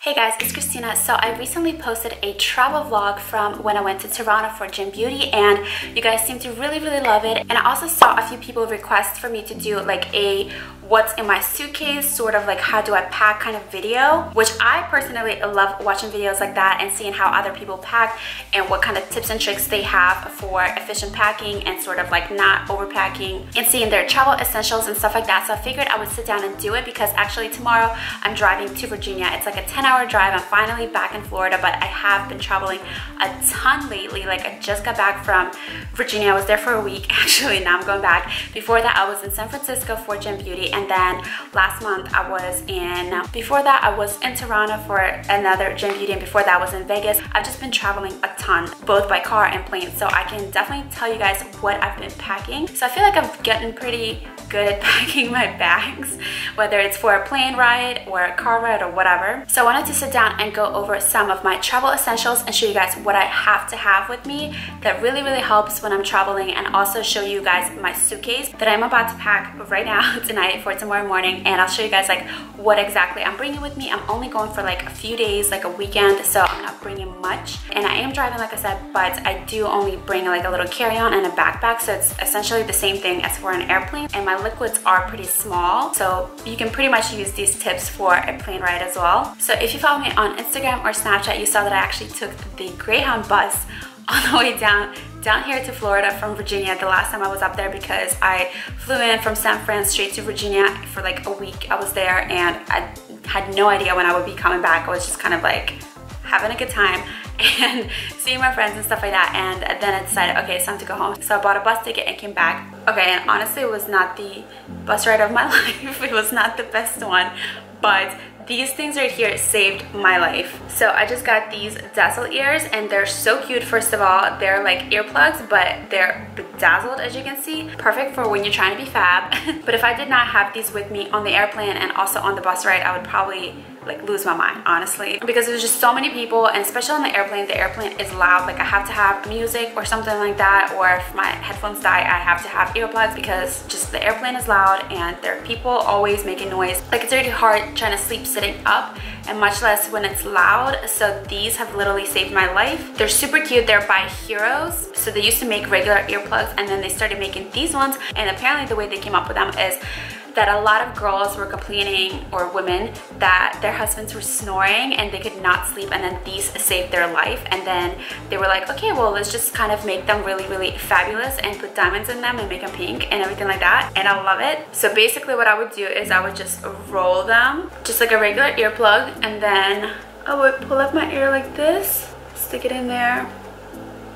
Hey guys, it's Kristina. So I recently posted a travel vlog from when I went to Toronto for Gym Beauty, and you guys seem to really love it. And I also saw a few people request for me to do like a what's in my suitcase, sort of like how do I pack kind of video, which I personally love watching videos like that and seeing how other people pack and what kind of tips and tricks they have for efficient packing and sort of like not overpacking and seeing their travel essentials and stuff like that. So I figured I would sit down and do it because actually tomorrow I'm driving to Virginia. It's like a 10-hour drive. I'm finally back in Florida, but I have been traveling a ton lately. Like I just got back from Virginia. I was there for a week actually. Now I'm going back. Before that I was in San Francisco for Gym Beauty, and then last month I was in, before that I was in Toronto for another Gym Beauty, and before that I was in Vegas. I've just been traveling a ton, both by car and plane, so I can definitely tell you guys what I've been packing. So I feel like I've gotten pretty good at packing my bags, whether it's for a plane ride or a car ride or whatever. So I wanted to sit down and go over some of my travel essentials and show you guys what I have to have with me that really helps when I'm traveling, and also show you guys my suitcase that I'm about to pack right now tonight for tomorrow morning. And I'll show you guys like what exactly I'm bringing with me. I'm only going for like a few days, like a weekend, so I'm not bringing much. And I am driving, like I said, but I do only bring like a little carry-on and a backpack, so it's essentially the same thing as for an airplane. And my liquids are pretty small, so you can pretty much use these tips for a plane ride as well. So if you follow me on Instagram or Snapchat, you saw that I actually took the Greyhound bus all the way down here to Florida from Virginia the last time I was up there, because I flew in from San Fran straight to Virginia for like a week. I was there and I had no idea when I would be coming back. I was just kind of like having a good time and seeing my friends and stuff like that, and then I decided, okay, it's time to go home. So I bought a bus ticket and came back. Okay, and honestly it was not the bus ride of my life. It was not the best one, but these things right here saved my life. So I just got these dazzle ears, and they're so cute. First of all, they're like earplugs, but they're bedazzled, as you can see. Perfect for when you're trying to be fab. But if I did not have these with me on the airplane and also on the bus ride, I would probably like lose my mind, honestly, because there's just so many people, and especially on the airplane is loud. Like I have to have music or something like that, or if my headphones die, I have to have earplugs, because just the airplane is loud and there are people always making noise. Like it's really hard trying to sleep sitting up, and much less when it's loud. So these have literally saved my life. They're super cute. They're by Heroes. So they used to make regular earplugs, and then they started making these ones, and apparently the way they came up with them is that a lot of girls were complaining, or women, that their husbands were snoring and they could not sleep, and then these saved their life. And then they were like, okay, well, let's just kind of make them really fabulous and put diamonds in them and make them pink and everything like that. And I love it. So basically what I would do is I would just roll them just like a regular earplug, and then I would pull up my ear like this, stick it in there,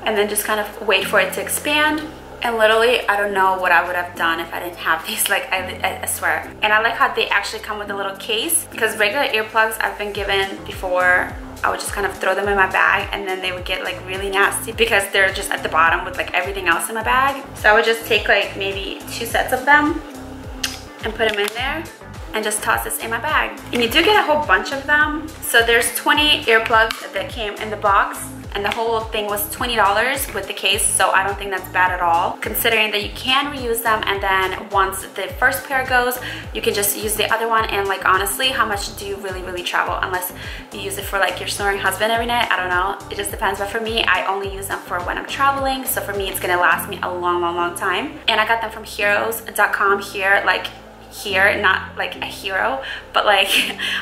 and then just kind of wait for it to expand. And literally, I don't know what I would have done if I didn't have these, like I swear. And I like how they actually come with a little case, because regular earplugs I've been given before, I would just kind of throw them in my bag, and then they would get like really nasty because they're just at the bottom with like everything else in my bag. So I would just take like maybe 2 sets of them and put them in there and just toss this in my bag. And you do get a whole bunch of them. So there's 20 earplugs that came in the box, and the whole thing was $20 with the case, so I don't think that's bad at all, considering that you can reuse them, and then once the first pair goes, you can just use the other one. And like honestly, how much do you really travel unless you use it for like your snoring husband every night? I don't know, it just depends. But for me, I only use them for when I'm traveling, so for me it's gonna last me a long time. And I got them from heroes.com here, like here, not like a hero, but like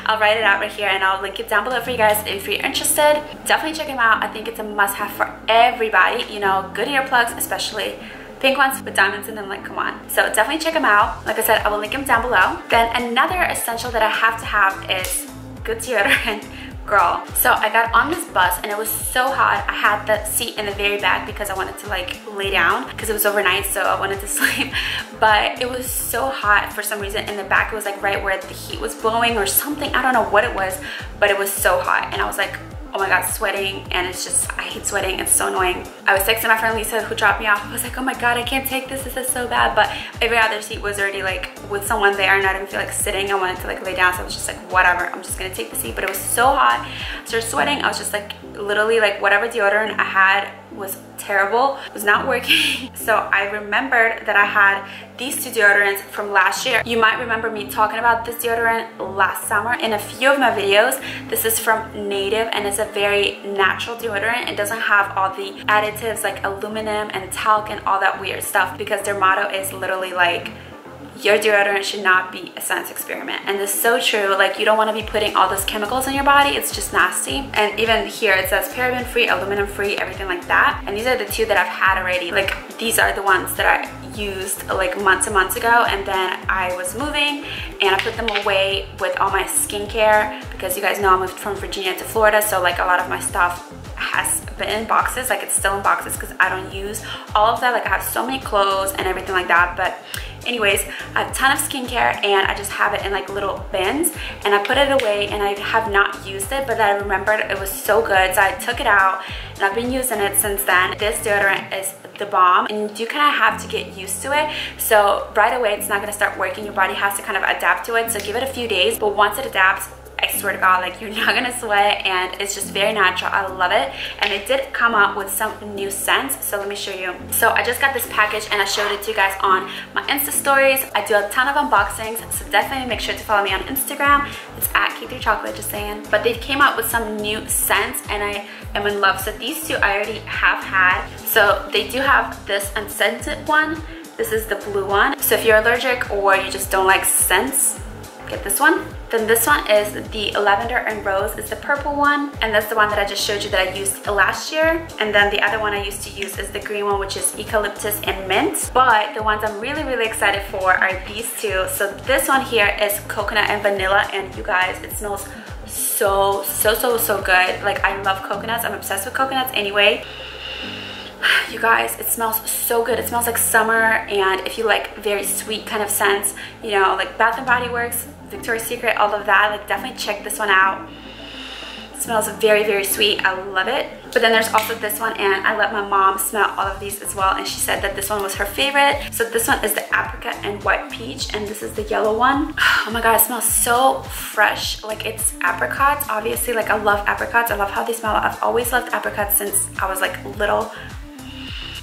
I'll write it out right here, and I'll link it down below for you guys if you're interested. Definitely check them out. I think it's a must-have for everybody, you know, good earplugs, especially pink ones with diamonds in them, like come on. So definitely check them out. Like I said, I will link them down below. Then another essential that I have to have is good deodorant. Girl, so I got on this bus and it was so hot. I had the seat in the very back because I wanted to like lay down because it was overnight, so I wanted to sleep. But it was so hot for some reason in the back. It was like right where the heat was blowing or something. I don't know what it was, but it was so hot, and I was like, oh my god, sweating. And it's just, I hate sweating, it's so annoying. I was texting my friend Lisa, who dropped me off. I was like, oh my god, I can't take this is so bad. But every other seat was already like with someone there, and I didn't feel like sitting. I wanted to like lay down, so I was just like, whatever, I'm just gonna take the seat. But it was so hot, I started sweating. I was just like, literally like whatever deodorant I had was terrible, was not working. So I remembered that I had these two deodorants from last year. You might remember me talking about this deodorant last summer in a few of my videos. This is from Native and it's a very natural deodorant. It doesn't have all the additives like aluminum and talc and all that weird stuff, because their motto is literally like, your deodorant should not be a science experiment. And it's so true. Like, you don't want to be putting all those chemicals in your body. It's just nasty. And even here it says paraben free, aluminum free, everything like that. And these are the two that I've had already. Like, these are the ones that I used like months and months ago, and then I was moving and I put them away with all my skincare, because you guys know I moved from Virginia to Florida, so like a lot of my stuff has been in boxes. Like, it's still in boxes because I don't use all of that. Like, I have so many clothes and everything like that. But anyways, I have a ton of skincare and I just have it in like little bins, and I put it away and I have not used it, but I remembered it was so good, so I took it out and I've been using it since then. This deodorant is the bomb, and you do kind of have to get used to it. So right away it's not going to start working. Your body has to kind of adapt to it, so give it a few days, but once it adapts, I swear to God, like, you're not gonna sweat, and it's just very natural. I love it. And they did come out with some new scents, so let me show you. So I just got this package and I showed it to you guys on my Insta stories. I do a ton of unboxings, so definitely make sure to follow me on Instagram. It's at K3Chocolate, just saying. But they came out with some new scents and I am in love. So these two I already have had. So they do have this unscented one. This is the blue one. So if you're allergic or you just don't like scents, get this one. Then this one is the lavender and rose, is the purple one, and that's the one that I just showed you that I used last year. And then the other one I used to use is the green one, which is eucalyptus and mint. But the ones I'm really excited for are these two. So this one here is coconut and vanilla, and you guys, it smells so good. Like, I love coconuts. I'm obsessed with coconuts anyway. You guys, it smells so good. It smells like summer, and if you like very sweet kind of scents, you know, like Bath and Body Works, Victoria's Secret, all of that, like, definitely check this one out. It smells very sweet. I love it. But then there's also this one, and I let my mom smell all of these as well, and she said that this one was her favorite. So this one is the apricot and white peach, and this is the yellow one. Oh my God, it smells so fresh. Like, it's apricots, obviously. Like, I love apricots. I love how they smell. I've always loved apricots since I was like little.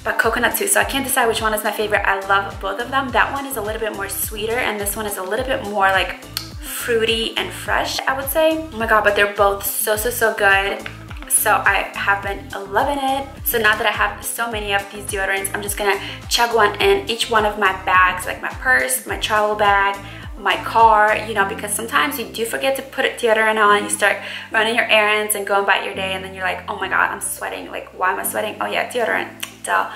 But coconut too, so I can't decide which one is my favorite. I love both of them. That one is a little bit more sweeter, and this one is a little bit more like fruity and fresh, I would say. Oh my God, but they're both so good. So I have been loving it. So now that I have so many of these deodorants, I'm just gonna chug one in each one of my bags, like my purse, my travel bag, my car, you know, because sometimes you do forget to put deodorant on. You start running your errands and going about your day, and then you're like, oh my God, I'm sweating. Like, why am I sweating? Oh yeah, deodorant. Duh.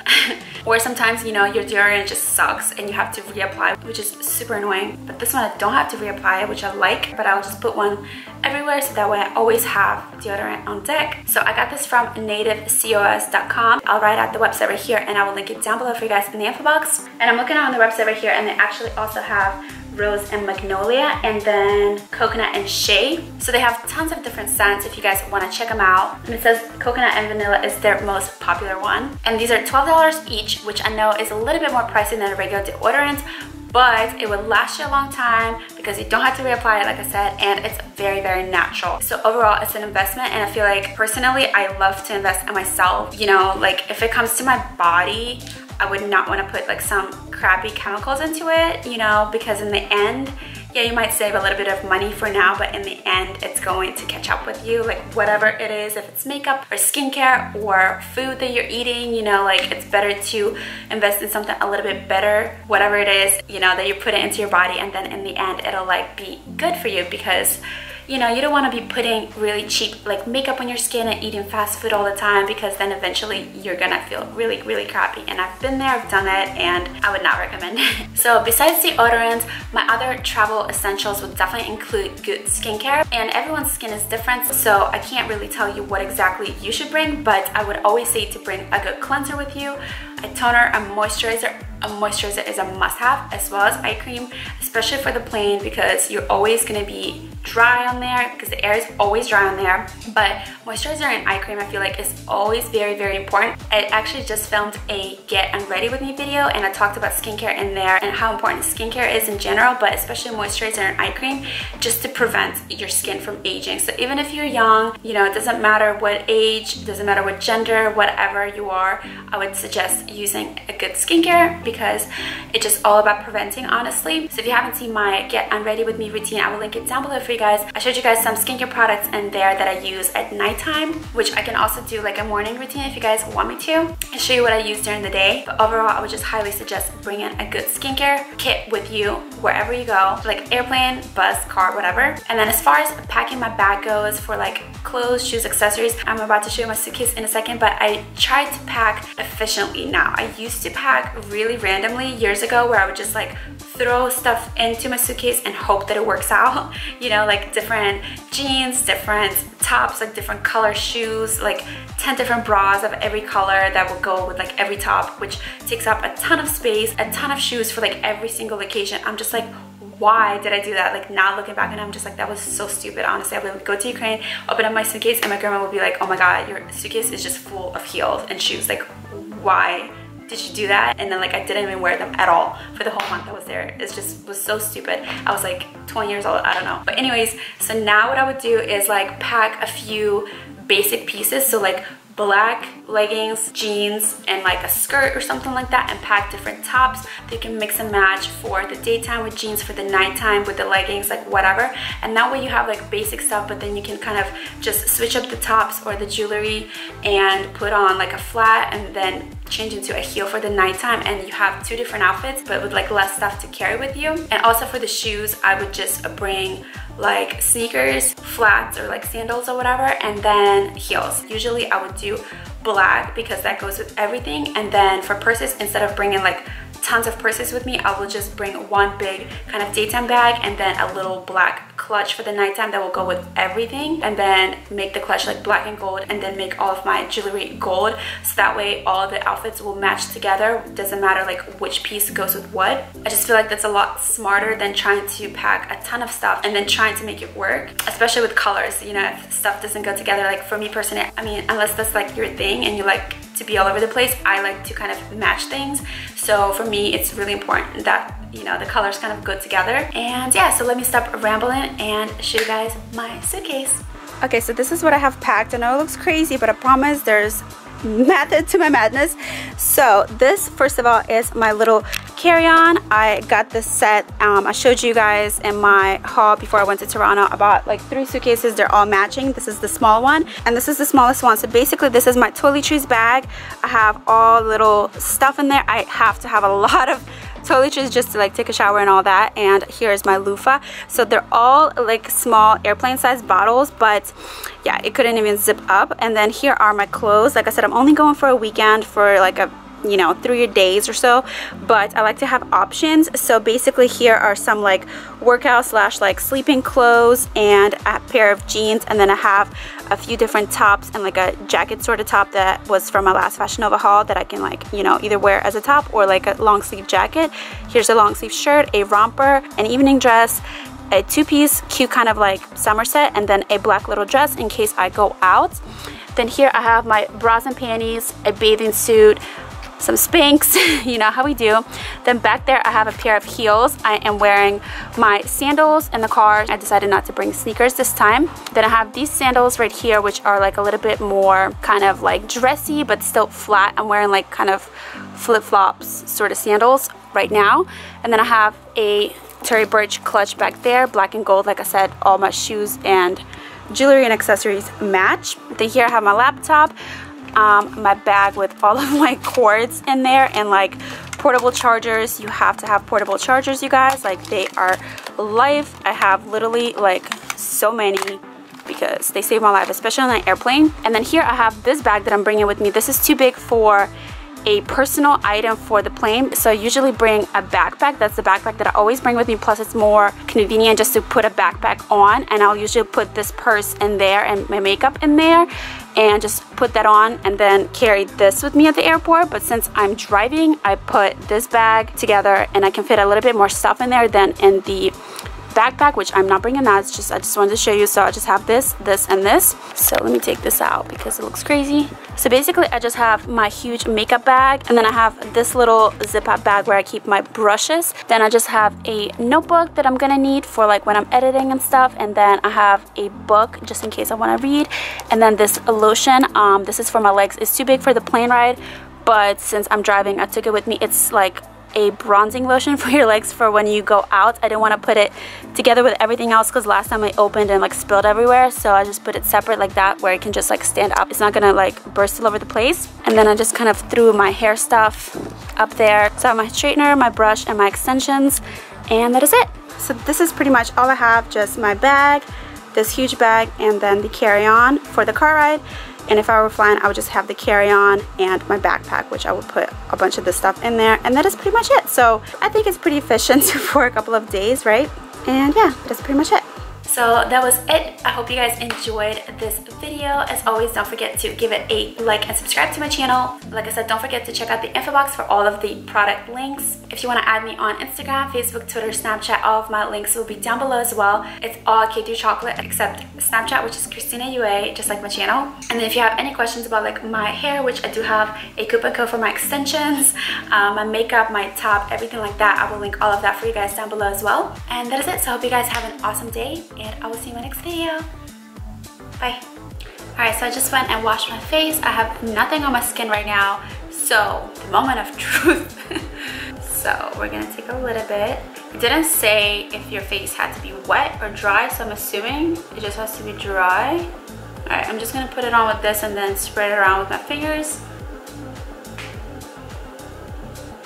Or sometimes, you know, your deodorant just sucks and you have to reapply, which is super annoying. But this one I don't have to reapply, which I like, but I'll just put one everywhere, so that way I always have deodorant on deck. So I got this from nativecos.com. I'll write out the website right here, and I will link it down below for you guys in the info box. And I'm looking on the website right here, and they actually also have rose and magnolia, and then coconut and shea. So they have tons of different scents if you guys want to check them out. And it says coconut and vanilla is their most popular one. And these are $12 each, which I know is a little bit more pricey than a regular deodorant, but it will last you a long time because you don't have to reapply it, like I said, and it's very natural. So overall, it's an investment, and I feel like personally, I love to invest in myself. You know, like, if it comes to my body, I would not want to put like some crappy chemicals into it, you know, because in the end, yeah, you might save a little bit of money for now, but in the end, it's going to catch up with you. Like, whatever it is, if it's makeup or skincare or food that you're eating, you know, like, it's better to invest in something a little bit better, whatever it is, you know, that you put it into your body, and then in the end, it'll like be good for you, because you know, you don't want to be putting really cheap like makeup on your skin and eating fast food all the time, because then eventually you're gonna feel really crappy. And I've been there, I've done it, and I would not recommend it. So besides deodorants, my other travel essentials would definitely include good skincare, and everyone's skin is different, so I can't really tell you what exactly you should bring, but I would always say to bring a good cleanser with you, a toner, a moisturizer. A moisturizer is a must-have, as well as eye cream, especially for the plane, because you're always going to be dry on there because the air is always dry on there. But moisturizer and eye cream I feel like is always very, very important. I actually just filmed a get unready with me video and I talked about skincare in there and how important skincare is in general, but especially moisturizer and eye cream, just to prevent your skin from aging. So even if you're young, you know, it doesn't matter what age, it doesn't matter what gender, whatever you are, I would suggest using a good skincare because it's just all about preventing, honestly. So if you haven't seen my get unready with me routine, I will link it down below for you guys. I showed you guys some skincare products in there that I use at nighttime, which I can also do like a morning routine if you guys want me to, and show you what I use during the day. But overall, I would just highly suggest bringing a good skincare kit with you wherever you go, like airplane, bus, car, whatever. And then as far as packing my bag goes for like clothes, shoes, accessories, I'm about to show you my suitcase in a second, but I try to pack efficiently now. I used to pack really randomly years ago where I would just like throw stuff into my suitcase and hope that it works out. You know, like different jeans, different tops, like different color shoes, like 10 different bras of every color that will go with like every top, which takes up a ton of space, a ton of shoes for like every single occasion. I'm just like, why did I do that? Like now looking back, and I'm just like, that was so stupid. Honestly, I would go to Ukraine, open up my suitcase, and my grandma would be like, oh my god, your suitcase is just full of heels and shoes. Like, why did you do that? And then like I didn't even wear them at all for the whole month I was there. It just was so stupid. I was like 20 years old, I don't know. But anyways, so now what I would do is like pack a few basic pieces. So like black leggings, jeans, and like a skirt or something like that, and pack different tops that you can mix and match for the daytime with jeans, for the nighttime with the leggings, like whatever. And that way you have like basic stuff, but then you can kind of just switch up the tops or the jewelry and put on like a flat and then change into a heel for the nighttime, and you have two different outfits but with like less stuff to carry with you. And also for the shoes, I would just bring like sneakers, flats, or like sandals or whatever, and then heels. Usually I would do black because that goes with everything. And then for purses, instead of bringing like tons of purses with me, I will just bring one big kind of daytime bag and then a little black clutch for the nighttime that will go with everything, and then make the clutch like black and gold, and then make all of my jewelry gold, so that way all the outfits will match together. Doesn't matter like which piece goes with what. I just feel like that's a lot smarter than trying to pack a ton of stuff and then trying to make it work, especially with colors. You know, if stuff doesn't go together, like for me personally, I mean, unless that's like your thing and you like to be all over the place, I like to kind of match things. So for me, it's really important that, you know, the colors kind of go together. And yeah, so let me stop rambling and show you guys my suitcase. Okay, so this is what I have packed. I know it looks crazy, but I promise there's method to my madness. So this, first of all, is my little carry-on. I got this set. I showed you guys in my haul before I went to Toronto. I bought like 3 suitcases. They're all matching. This is the small one, and this is the smallest one. So basically, this is my toiletries bag. I have all little stuff in there. I have to have a lot of toiletries just to like take a shower and all that. And here's my loofah. So they're all like small airplane sized bottles, but yeah, it couldn't even zip up. And then here are my clothes. Like I said, I'm only going for a weekend for like a, you know, 3 days or so, but I like to have options. So basically here are some like workout slash like sleeping clothes and a pair of jeans, and then I have a few different tops and like a jacket sort of top that was from my last Fashion Nova haul that I can like, you know, either wear as a top or like a long sleeve jacket. Here's a long sleeve shirt, a romper, an evening dress, a 2-piece cute kind of like summer set, and then a black little dress in case I go out. Then here I have my bras and panties, a bathing suit, some Spanx, you know how we do. Then back there I have a pair of heels. I am wearing my sandals in the car. I decided not to bring sneakers this time. Then I have these sandals right here, which are like a little bit more kind of like dressy but still flat. I'm wearing like kind of flip-flops sort of sandals right now. And then I have a Tory Burch clutch back there, black and gold. Like I said, all my shoes and jewelry and accessories match. Then here I have my laptop, my bag with all of my cords in there, and like portable chargers. You have to have portable chargers, you guys. Like, they are life. I have literally like so many because they save my life, especially on an airplane. And then here I have this bag that I'm bringing with me. This is too big for a personal item for the plane, so I usually bring a backpack. That's the backpack that I always bring with me, plus it's more convenient just to put a backpack on. And I'll usually put this purse in there and my makeup in there and just put that on and then carry this with me at the airport. But since I'm driving, I put this bag together and I can fit a little bit more stuff in there than in the backpack, which I'm not bringing that. It's just, I just wanted to show you. So I just have this, this, and this. So let me take this out because it looks crazy. So basically I just have my huge makeup bag, and then I have this little zip up bag where I keep my brushes. Then I just have a notebook that I'm gonna need for like when I'm editing and stuff, and then I have a book just in case I want to read, and then this lotion. This is for my legs. It's too big for the plane ride, but since I'm driving I took it with me. It's like a bronzing lotion for your legs for when you go out. I didn't want to put it together with everything else because last time I opened and like spilled everywhere, so I just put it separate like that where it can just like stand up. It's not gonna like burst all over the place. And then I just kind of threw my hair stuff up there. So I have my straightener, my brush, and my extensions, and that is it. So this is pretty much all I have, just my bag, this huge bag, and then the carry-on for the car ride. And if I were flying, I would just have the carry-on and my backpack, which I would put a bunch of this stuff in there. And that is pretty much it. So I think it's pretty efficient for a couple of days, right? And yeah, that's pretty much it. So that was it. I hope you guys enjoyed this video. As always, don't forget to give it a like and subscribe to my channel. Like I said, don't forget to check out the info box for all of the product links. If you want to add me on Instagram, Facebook, Twitter, Snapchat, all of my links will be down below as well. It's all K2 chocolate except Snapchat, which is Kristina Urribarres, just like my channel. And then if you have any questions about like my hair, which I do have a coupon code for my extensions, my makeup, my top, everything like that, I will link all of that for you guys down below as well. And that is it. So I hope you guys have an awesome day, and I will see you in my next video. Bye. Alright, so I just went and washed my face. I have nothing on my skin right now, so the moment of truth. So we're gonna take a little bit. It didn't say if your face had to be wet or dry, so I'm assuming it just has to be dry. Alright, I'm just gonna put it on with this and then spread it around with my fingers.